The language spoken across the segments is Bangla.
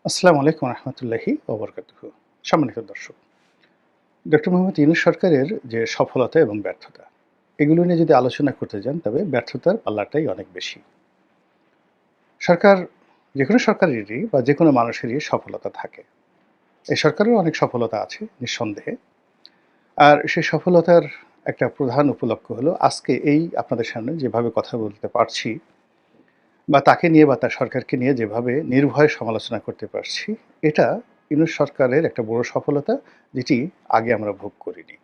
আসসালামু আলাইকুম রহমতুল্লাহি ওবরকাতুহু। সম্মানিত দর্শক, ডক্টর মোহাম্মদ ইউনূস সরকারের যে সফলতা এবং ব্যর্থতা, এগুলো নিয়ে যদি আলোচনা করতে যান তবে ব্যর্থতার পাল্লাটাই অনেক বেশি। সরকার, যেকোনো সরকারেরই বা যেকোনো মানুষেরই সফলতা থাকে। এই সরকারেরও অনেক সফলতা আছে নিঃসন্দেহে। আর সেই সফলতার একটা প্রধান উপলক্ষ হলো আজকে এই আপনাদের সামনে যেভাবে কথা বলতে পারছি বা তাকে নিয়ে বা তার সরকারকে নিয়ে যেভাবে নির্ভয়ে সমালোচনা করতে পারছি, এটা ইউনূস সরকারের একটা বড় সফলতা, যেটি আগে আমরা ভোগ করিনি।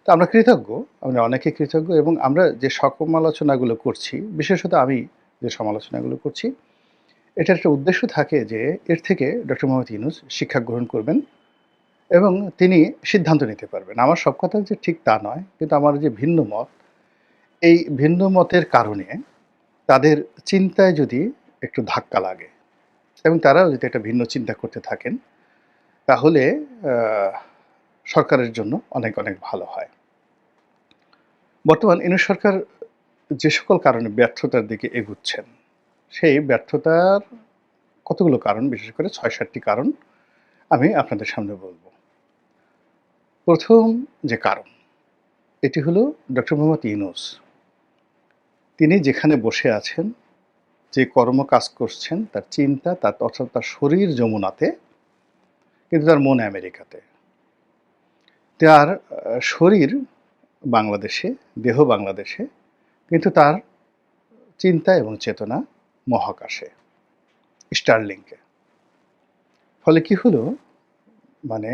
তো আমরা কৃতজ্ঞ, আমরা অনেকে কৃতজ্ঞ এবং আমরা যে সমালোচনাগুলো করছি, বিশেষত আমি যে সমালোচনাগুলো করছি, এটার একটা উদ্দেশ্য থাকে যে এর থেকে ডক্টর মোহাম্মদ ইউনূস শিক্ষা গ্রহণ করবেন এবং তিনি সিদ্ধান্ত নিতে পারবেন। আমার সব কথা যে ঠিক তা নয়, কিন্তু আমার যে ভিন্ন মত, এই ভিন্ন মতের কারণে তাদের চিন্তায় যদি একটু ধাক্কা লাগে এবং তারাও যদি একটা ভিন্ন চিন্তা করতে থাকেন, তাহলে সরকারের জন্য অনেক, অনেক ভালো হয়। বর্তমান ইউনূস সরকার যে সকল কারণে ব্যর্থতার দিকে এগুচ্ছেন, সেই ব্যর্থতার কতগুলো কারণ, বিশেষ করে ৬-৭টি কারণ আমি আপনাদের সামনে বলব। ১ম যে কারণ, এটি হলো ডক্টর মোহাম্মদ ইউনূস। তিনি যেখানে বসে আছেন, যে কাজ করছেন, তার চিন্তা, অর্থাৎ তার শরীর যমুনাতে, কিন্তু তার মন আমেরিকাতে। তার শরীর বাংলাদেশে, দেহ বাংলাদেশে, কিন্তু তার চিন্তা এবং চেতনা মহাকাশে, স্টারলিংকে। ফলে কি হলো, মানে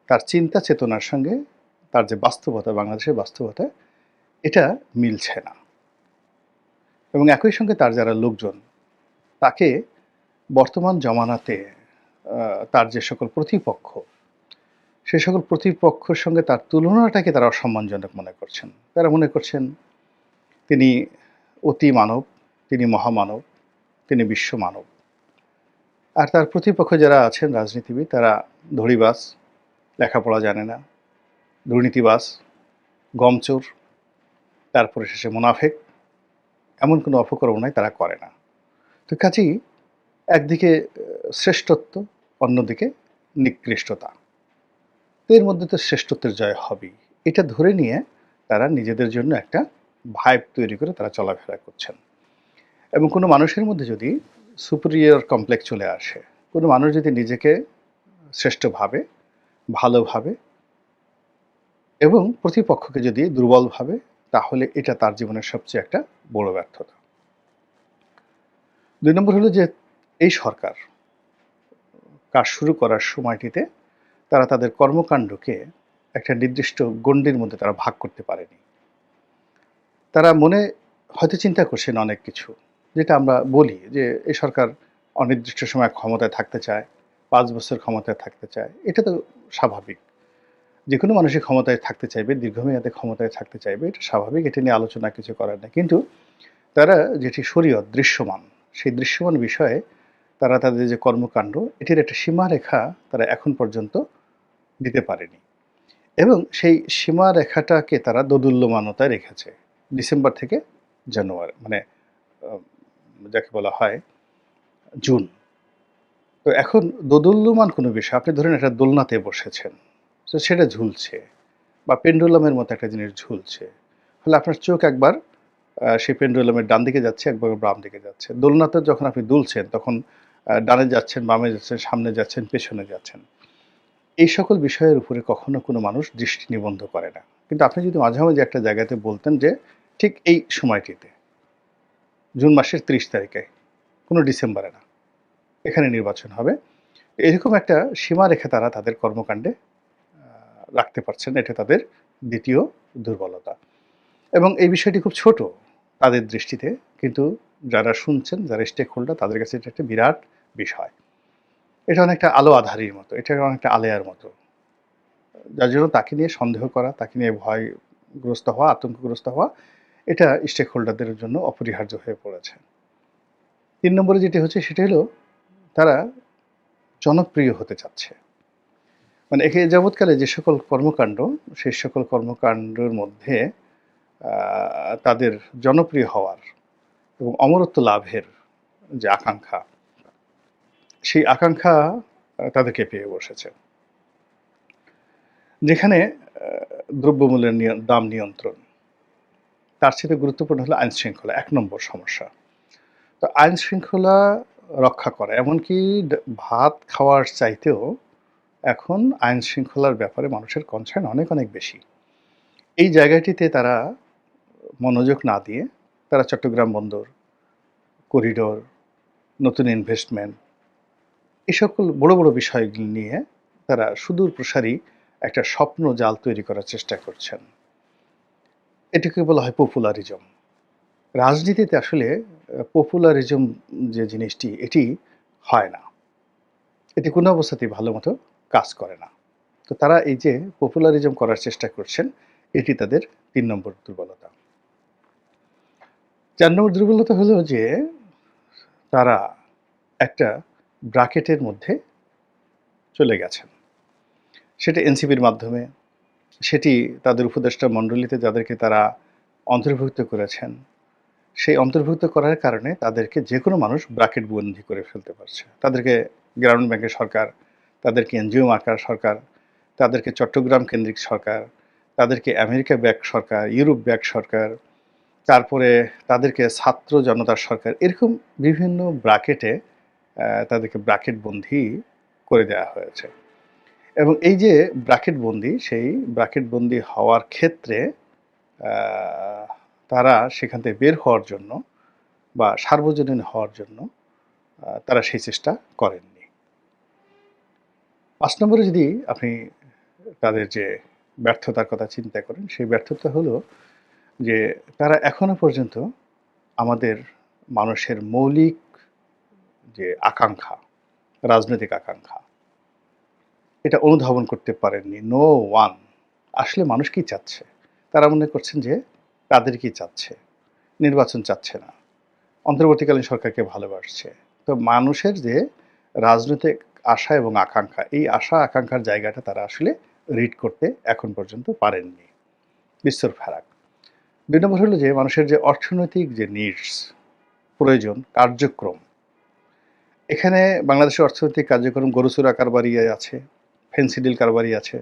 তার চিন্তা চেতনার সঙ্গে তার যে বাস্তবতা, বাংলাদেশের বাস্তবতা, এটা মিলছে না। এবং একই সঙ্গে তার যারা লোকজন, তাকে বর্তমান জমানাতে তার যে সকল প্রতিপক্ষ, সে সকল প্রতিপক্ষের সঙ্গে তার তুলনাটাকে তারা অসম্মানজনক মনে করছেন। তারা মনে করছেন তিনি অতি মানব, তিনি মহামানব, তিনি বিশ্বমানব। আর তার প্রতিপক্ষ যারা আছেন রাজনীতিবিদ, তারা ধড়িবাজ, লেখাপড়া জানে না, দুর্নীতিবাজ, গমচোর, তারপরে শেষে মুনাফেক, এমন কোনো অপকর্ম তারা করে না। তো কাজেই একদিকে শ্রেষ্ঠত্ব, অন্যদিকে নিকৃষ্টতা। এর মধ্যে তো শ্রেষ্ঠত্বের জয় হবেই। এটা ধরে নিয়ে তারা নিজেদের জন্য একটা ভাইব তৈরি করে তারা চলাফেরা করছেন। এবং কোনো মানুষের মধ্যে যদি সুপিরিয়র কমপ্লেক্স চলে আসে, কোনো মানুষ যদি নিজেকে শ্রেষ্ঠ ভাবে, ভালো ভাবে এবং প্রতিপক্ষকে যদি দুর্বল ভাবে, তাহলে এটা তার জীবনের সবচেয়ে একটা বড় ব্যর্থতা। ২ নম্বর হলো যে এই সরকার কাজ শুরু করার সময়টিতে তারা তাদের কর্মকাণ্ডকে একটা নির্দিষ্ট গণ্ডির মধ্যে তারা ভাগ করতে পারেনি। তারা মনে হয়তো চিন্তা করছেন অনেক কিছু, যেটা আমরা বলি যে এই সরকার অনির্দিষ্ট সময় ক্ষমতায় থাকতে চায়, ৫ বছর ক্ষমতায় থাকতে চায়। এটা তো স্বাভাবিক। যেকোনো মানুষই ক্ষমতায় থাকতে চাইবে, দীর্ঘমেয়াদে ক্ষমতায় থাকতে চাইবে, এটা স্বাভাবিক। এটা নিয়ে আলোচনা কিছু করার নেই। কিন্তু তারা যেটি শরীয়ত দৃশ্যমান, সেই দৃশ্যমান বিষয়ে তারা তাদের যে কর্মকাণ্ড, এটির একটা সীমারেখা তারা এখন পর্যন্ত দিতে পারেনি। এবং সেই সীমারেখাটাকে তারা দোদুল্যমানতায় রেখেছে। ডিসেম্বর থেকে জানুয়ারি, মানে আ যাকে বলা হয় জুন। তো এখন দোদুল্যমান কোনো বিষয়, আপনি ধরেন একটা দোলনাতে বসেছেন, তো সেটা ঝুলছে বা পেন্ডুলামের মতো একটা জিনিস ঝুলছে। ফলে আপনার চোখ একবার সেই পেন্ডুলামের ডান দিকে যাচ্ছে, একবার বাম দিকে যাচ্ছে। দোলনাতে যখন আপনি দুলছেন, তখন ডানে যাচ্ছেন, বামে যাচ্ছেন, সামনে যাচ্ছেন, পেছনে যাচ্ছেন। এই সকল বিষয়ের উপরে কখনো কোনো মানুষ দৃষ্টি নিবদ্ধ করে না। কিন্তু আপনি যদি মাঝামাঝি একটা জায়গাতে বলতেন যে ঠিক এই সময়টিতে, জুন মাসের ৩০ তারিখে, কোনো ডিসেম্বরে না, এখানে নির্বাচন হবে। এরকম একটা সীমারেখা তারা তাদের কর্মকাণ্ডে রাখতে পারছেন। এটা তাদের দ্বিতীয় দুর্বলতা। এবং এই বিষয়টি খুব ছোট তাদের দৃষ্টিতে, কিন্তু যারা শুনছেন, যারা স্টেক হোল্ডার, তাদের কাছে এটা একটা বিরাট বিষয়। এটা অনেকটা আলো আঁধারির মতো, এটা অনেকটা আলেয়ার মতো। যার জন্য তাকে নিয়ে সন্দেহ করা, তাকে নিয়ে ভয়গ্রস্ত হওয়া, আতঙ্কগ্রস্ত হওয়া, এটা স্টেক হোল্ডারদের জন্য অপরিহার্য হয়ে পড়েছে। ৩ নম্বরে যেটি হচ্ছে সেটি হলো তারা জনপ্রিয় হতে চাচ্ছে। মানে একে যাবৎকালে যে সকল কর্মকাণ্ড, সেই সকল কর্মকাণ্ডের মধ্যে তাদের জনপ্রিয় হওয়ার এবং অমরত্ব লাভের যে আকাঙ্ক্ষা, সেই আকাঙ্ক্ষা তাদেরকে পেয়ে বসেছে। যেখানে দ্রব্যমূল্যের দাম নিয়ন্ত্রণ, তার চেয়ে গুরুত্বপূর্ণ হলো আইনশৃঙ্খলা ১ নম্বর সমস্যা। তো আইনশৃঙ্খলা রক্ষা করা, এমনকি ভাত খাওয়ার চাইতেও এখন আইনশৃঙ্খলার ব্যাপারে মানুষের কনসার্ন অনেক, অনেক বেশি। এই জায়গাটিতে তারা মনোযোগ না দিয়ে তারা চট্টগ্রাম বন্দর, করিডোর, নতুন ইনভেস্টমেন্ট, এই সকল বড়, বড় বিষয়গুলি নিয়ে তারা সুদূর প্রসারী একটা স্বপ্ন জাল তৈরি করার চেষ্টা করছেন। এটাকে বলা হয় পপুলারিজম। রাজনীতিতে আসলে পপুলারিজম যে জিনিসটি, এটি হয় না। এটি কোনো অবস্থাতেই ভালো মতো কাজ করে না। তো তারা এই যে পপুলারিজম করার চেষ্টা করছেন, এটি তাদের ৩ নম্বর দুর্বলতা। ৪ নম্বর দুর্বলতা হলো যে তারা একটা ব্র্যাকেটের মধ্যে চলে গেছেন। সেটা এনসিপির মাধ্যমে, সেটি তাদের উপদেষ্টা মণ্ডলীতে যাদেরকে তারা অন্তর্ভুক্ত করেছেন, সেই অন্তর্ভুক্ত করার কারণে তাদেরকে যেকোনো মানুষ ব্র্যাকেট বন্দী করে ফেলতে পারছে। তাদেরকে গ্রামীণ ব্যাংকের সরকার, তাদেরকে এনজিও মার্কার সরকার, তাদেরকে চট্টগ্রাম কেন্দ্রিক সরকার, তাদেরকে আমেরিকা ব্যাক সরকার, ইউরোপ ব্যাক সরকার, তারপরে তাদেরকে ছাত্র জনতার সরকার, এরকম বিভিন্ন ব্র্যাকেটে তাদেরকে ব্র্যাকেট বন্দী করে দেওয়া হয়েছে। এবং এই যে ব্র্যাকেট বন্দী, সেই ব্র্যাকেট বন্দী হওয়ার ক্ষেত্রে তারা সেখান থেকে বের হওয়ার জন্য বা সার্বজনীন হওয়ার জন্য তারা সেই চেষ্টা করেননি। ৫ নম্বরে যদি আপনি তাদের যে ব্যর্থতার কথা চিন্তা করেন, সেই ব্যর্থতা হলো যে তারা এখনো পর্যন্ত আমাদের মানুষের মৌলিক যে আকাঙ্ক্ষা, রাজনৈতিক আকাঙ্ক্ষা, এটা অনুধাবন করতে পারেননি। No one. আসলে মানুষ কি চাচ্ছে? তারা মনে করছেন যে তাদের কি চাচ্ছে? নির্বাচন চাচ্ছে না। অন্তর্বর্তীকালীন সরকারকে ভালোবাসছে। তো মানুষের যে রাজনৈতিক আশা এবং আকাঙ্ক্ষা, এই আশা আকাঙ্ক্ষার জায়গাটা তারা আসলে রিড করতে এখন পর্যন্ত পারেননি। বিস্তর ফারাক। ২ নম্বর হলো যে মানুষের যে অর্থনৈতিক যে নিডস, প্রয়োজন, কার্যক্রম, এখানে বাংলাদেশের অর্থনৈতিক কার্যক্রম গরু চোরা কারবারি আছে, ফেন্সিডিল কারবারি আছে,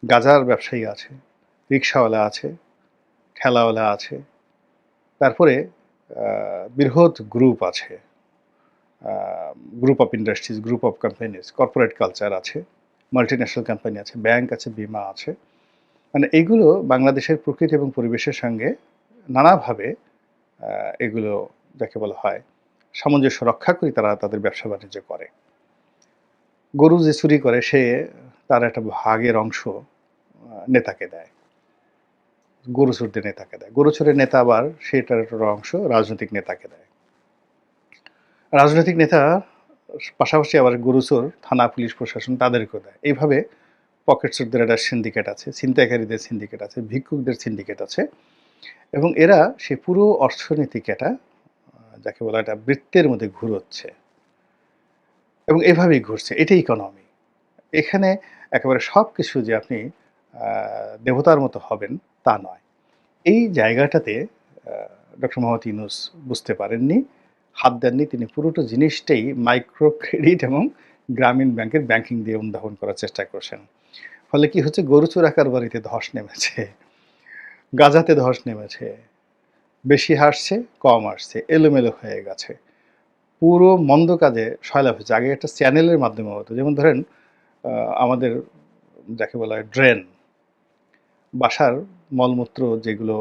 গাঁজার ব্যবসায়ী আছে, রিকশাওয়ালা আছে, ঠেলাওয়ালা আছে, তারপরে বৃহৎ গ্রুপ আছে, group of industries, group of companies, corporate culture আছে, মাল্টিন্যাশনাল কোম্পানি আছে, ব্যাংক আছে, বিমা আছে। মানে এইগুলো বাংলাদেশের প্রকৃতি এবং পরিবেশের সঙ্গে নানাভাবে এগুলো যাকে বলা হয় সামঞ্জস্য রক্ষা করে তারা তাদের ব্যবসা বাণিজ্য করে। গরু যে চুরি করে সে তার একটা ভাগের অংশ নেতাকে দেয়, গরু চোরদের নেতাকে দেয়। গরু চোরের নেতা আবার সেটার একটা অংশ রাজনৈতিক নেতাকে দেয়। রাজনৈতিক নেতা পাশাপাশি আবার গরু চোর থানা, পুলিশ প্রশাসন তাদেরকেও দেয়। এইভাবে পকেট চোরদের একটা সিন্ডিকেট আছে, ছিনতাইকারীদের সিন্ডিকেট আছে, ভিক্ষুকদের সিন্ডিকেট আছে এবং এরা সে পুরো অর্থনীতিকে একটা যাকে বলা একটা বৃত্তের মধ্যে ঘুরোচ্ছে এবং এভাবেই ঘুরছে। এটাই ইকোনমি। এখানে একেবারে সব কিছু যে আপনি দেবতার মতো হবেন তা নয়। এই জায়গাটাতে ডক্টর মোহাম্মদ ইউনূস বুঝতে পারেননি, হাত দেননি। তিনি পুরোটা জিনিসটাই মাইক্রো ক্রেডিট এবং গ্রামীণ ব্যাংকের ব্যাংকিং দিয়ে অনুধাবন করার চেষ্টা করছেন। ফলে কি হচ্ছে, গরু চোরা কারবারিতে ধস নেমেছে, গাঁজাতে ধস নেমেছে, বেশি হাসছে, কম আসছে, এলোমেলো হয়ে গেছে। পুরো মন্দ কাজে সয়লাভ হয়েছে। আগে একটা চ্যানেলের মাধ্যমে হতো। যেমন ধরেন আমাদের যাকে বলা হয় ড্রেন, বাসার মলমূত্র যেগুলো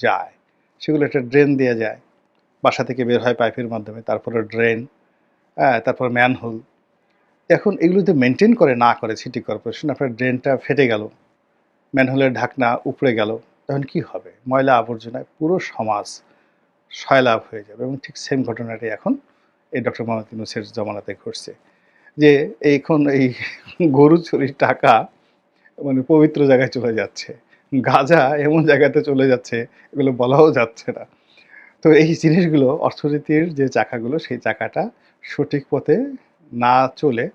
যায়, সেগুলো একটা ড্রেন দিয়ে যায়। বাসা থেকে বের হয় পাইপের মাধ্যমে, তারপরে ড্রেন, তারপর ম্যানহোল। এখন এগুলো যদি মেনটেন করে না করে সিটি কর্পোরেশন, আপনার ড্রেনটা ফেটে গেল, ম্যানহোলের ঢাকনা উপড়ে গেল, তখন কি হবে? ময়লা আবর্জনায় পুরো সমাজ সয়লাভ হয়ে যাবে এবং ঠিক সেম ঘটনাটাই এখন এই ডক্টর মোহাম্মদ ইউনূসের জমানাতে ঘটছে। যে এখন এই গরু চুরির টাকা মানে পবিত্র জায়গায় চলে যাচ্ছে। গাঁজা এমন জায়গাতে চলে যাচ্ছে, এগুলো বলাও যাচ্ছে না। তো এই জিনিসগুলো অর্থনীতির যে চাকাগুলো, সেই চাকাটা সঠিক পথে না চলে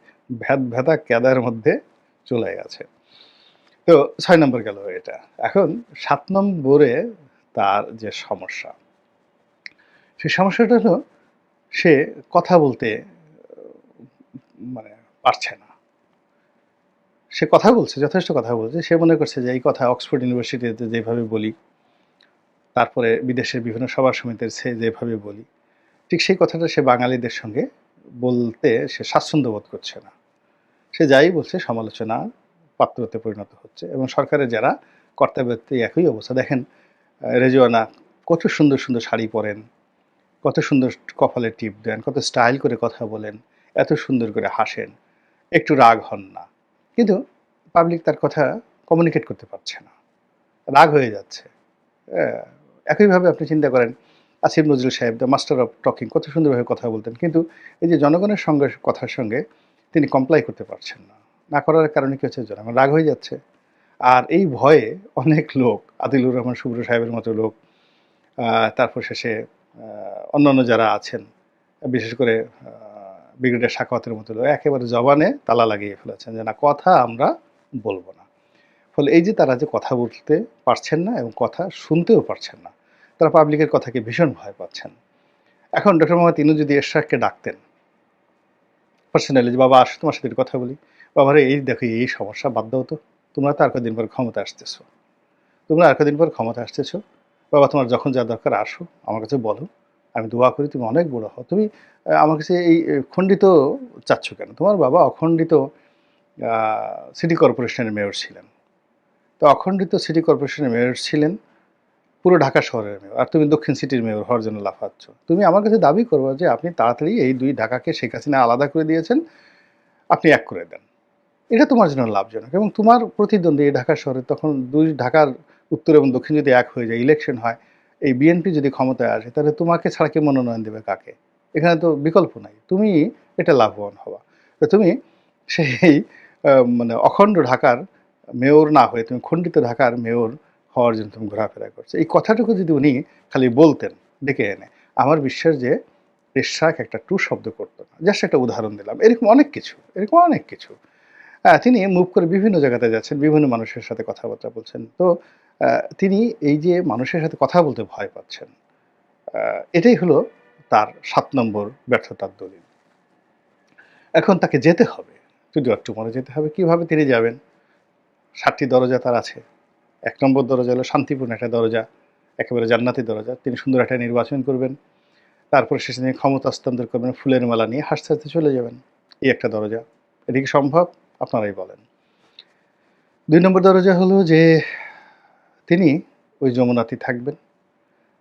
ভেদা ক্যাদার মধ্যে চলে গেছে। তো ৬ নম্বর গেল এটা। এখন ৭ নম্বরে তার যে সমস্যা, সেই সমস্যাটা হলো সে কথা বলতে মানে পারছে না। সে কথা বলছে, যথেষ্ট কথা বলছে। সে মনে করছে যে এই কথা অক্সফোর্ড ইউনিভার্সিটিতে যেভাবে বলি, তারপরে বিদেশের বিভিন্ন সভা সমিতির যেভাবে বলি, ঠিক সেই কথাটা সে বাঙালিদের সঙ্গে বলতে সে স্বাচ্ছন্দ্য বোধ করছে না। সে যাই বলছে সমালোচনার পাত্রতে পরিণত হচ্ছে এবং সরকারের যারা কর্তাব্যক্তি একই অবস্থা। দেখেন রেজওয়ানা কত সুন্দর, সুন্দর শাড়ি পরেন, কত সুন্দর কপালে টিপ দেন, কত স্টাইল করে কথা বলেন, এত সুন্দর করে হাসেন, একটু রাগ হন না। কিন্তু পাবলিক তার কথা কমিউনিকেট করতে পারছে না। রাগ হয়ে যাচ্ছে। হ্যাঁ? একইভাবে আপনি চিন্তা করেন আসিফ নজরুল সাহেব দ্য মাস্টার অফ টকিং কত সুন্দরভাবে কথা বলতেন। কিন্তু এই যে জনগণের সঙ্গে কথার সঙ্গে তিনি কমপ্লাই করতে পারছেন না। না করার কারণে কি হচ্ছে? জনগণ রাগ হয়ে যাচ্ছে। আর এই ভয়ে অনেক লোক আদিলুর রহমান শুভ্র সাহেবের মতো লোক তারপর শেষে অন্যান্য যারা আছেন বিশেষ করে ব্রিগেডিয়ার সাখাওয়াতের মতো লোক একেবারে জবানে তালা লাগিয়ে ফেলেছেন যে না কথা আমরা বলবো না। ফলে এই যে তারা যে কথা বলতে পারছেন না এবং কথা শুনতেও পারছেন না, তারা পাবলিকের কথাকে ভীষণ ভয় পাচ্ছেন। এখন ডক্টর মোহাম্মদ ইউনূস যদি এরশাদকে ডাকতেন পার্সোনালি যে বাবা আসো তোমার সাথে একটু কথা বলি, বাবারে এই দেখো এই সমস্যা বাদ দাও তো, তোমরা তো আর কদিন পর ক্ষমতা আসতেছো, তোমরা আর কদিন পর ক্ষমতা আসতেছো, বাবা তোমার যখন যা দরকার আসো আমার কাছে বলো, আমি দোয়া করি তুমি অনেক বড় হও। তুমি আমার কাছে এই খণ্ডিত চাচ্ছ কেন? তোমার বাবা অখণ্ডিত সিটি কর্পোরেশনের মেয়র ছিলেন। তো অখণ্ডিত সিটি কর্পোরেশনের মেয়র ছিলেন পুরো ঢাকা শহরের মেয়র, আর তুমি দক্ষিণ সিটির মেয়র হওয়ার জন্য লাফাচ্ছ। তুমি আমার কাছে দাবি করবো যে আপনি তাড়াতাড়ি এই দুই ঢাকাকে শেখ হাসিনা আলাদা করে দিয়েছেন, আপনি এক করে দেন। এটা তোমার জন্য লাভজনক এবং তোমার প্রতিদ্বন্দ্বী এই ঢাকা শহরে তখন দুই ঢাকার উত্তর এবং দক্ষিণ যদি এক হয়ে যায়, ইলেকশন হয়, এই বিএনপি যদি ক্ষমতায় আসে, তাহলে তোমাকে ছাড়া কে মনোনয়ন দেবে কাকে? এখানে তো বিকল্প নাই, তুমি এটা লাভবান হওয়া। তো তুমি সেই মানে অখণ্ড ঢাকার মেয়র না হয়ে তুমি খণ্ডিত ঢাকার মেয়র হওয়ার জন্য তুমি ঘোরাফেরা করছো। এই কথাটুকু যদি উনি খালি বলতেন ডেকে এনে, আমার বিশ্বাস যে এরশাদ একটা টু শব্দ করতো না। জাস্ট একটা উদাহরণ দিলাম। এরকম অনেক কিছু, এরকম অনেক কিছু। হ্যাঁ, তিনি মুভ করে বিভিন্ন জায়গাতে যাচ্ছেন, বিভিন্ন মানুষের সাথে কথাবার্তা বলছেন। তো তিনি এই যে মানুষের সাথে কথা বলতে ভয় পাচ্ছেন, এটাই হলো তার ৭ নম্বর ব্যর্থতার দলিল। এখন তাকে যেতে হবে, যদিও একটু মনে যেতে হবে। কিভাবে তিনি যাবেন? ৭টি দরজা তার আছে। ১ নম্বর দরজা হলো শান্তিপূর্ণ একটা দরজা, একেবারে জান্নাতি দরজা। তিনি সুন্দর একটা নির্বাচন করবেন। তারপর শেষে তিনি ক্ষমতা হস্তান্তর করবেন, ফুলের মালা নিয়ে হাসতে, হাসতে চলে যাবেন। এই একটা দরজা। এটা কি সম্ভব? আপনারাই বলেন। ২ নম্বর দরজা হলো যে তিনি ওই যমুনাতেই থাকবেন।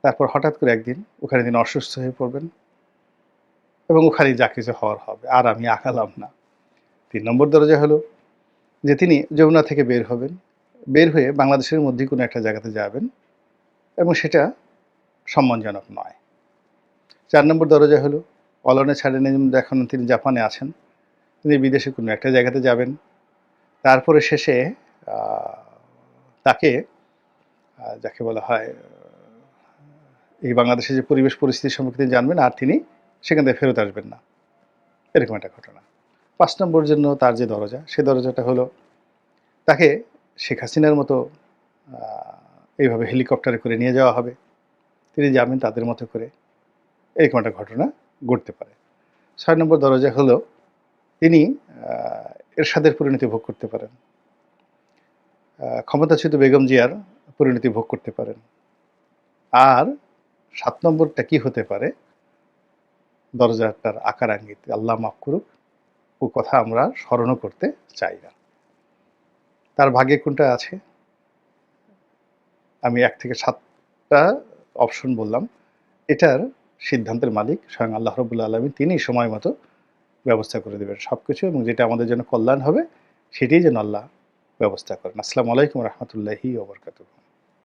তারপর হঠাৎ করে একদিন ওখানে তিনি অসুস্থ হয়ে পড়বেন এবং ওখানেই যা কিছু হওয়ার হবে। আর আমি আগালাম না। ৩ নম্বর দরজা হলো যে তিনি যমুনা থেকে বের হবেন। বের হয়ে বাংলাদেশের মধ্যেই কোনো একটা জায়গাতে যাবেন এবং সেটা সম্মানজনক নয়। ৪ নম্বর দরজা হলো অলনে ছাড়েন এখন তিনি জাপানে আছেন। তিনি বিদেশে কোনো একটা জায়গাতে যাবেন। তারপরে শেষে আ তাকে যাকে বলা হয় এই বাংলাদেশের যে পরিবেশ পরিস্থিতি সম্পর্কে তিনি জানবেন আর তিনি সেখান থেকে ফেরত আসবেন না। এরকম একটা ঘটনা। ৫ নম্বর জন্য তার যে দরজা, সে দরজাটা হলো তাকে শেখ হাসিনার মতো আ এইভাবে হেলিকপ্টারে করে নিয়ে যাওয়া হবে। তিনি যাবেন তাদের মতো করে। এরকম একটা ঘটনা ঘটতে পারে। ৬ নম্বর দরজা হলো তিনি আ এরশাদের পরিণতি ভোগ করতে পারেন। ক্ষমতাচ্যুত বেগম জিয়ার পরিণতি ভোগ করতে পারেন। আর ৭ নম্বরটা কি হতে পারে? দরজাটার আকার আঙ্গিক আল্লাহ মাফ করুক, ও কথা আমরা স্মরণও করতে চাই না। তার ভাগ্যে কোনটা আছে? আমি ১ থেকে ৭ টা অপশন বললাম। এটার সিদ্ধান্তের মালিক স্বয়ং আল্লাহ রাব্বুল আলামিন। তিনিই সময় মতো ব্যবস্থা করে দেবেন সবকিছু এবং যেটা আমাদের জন্য কল্যাণ হবে সেটিই যেন আল্লাহ ব্যবস্থা করেন। আসসালামু আলাইকুম ওয়া রাহমাতুল্লাহি ওয়া বারাকাতুহু।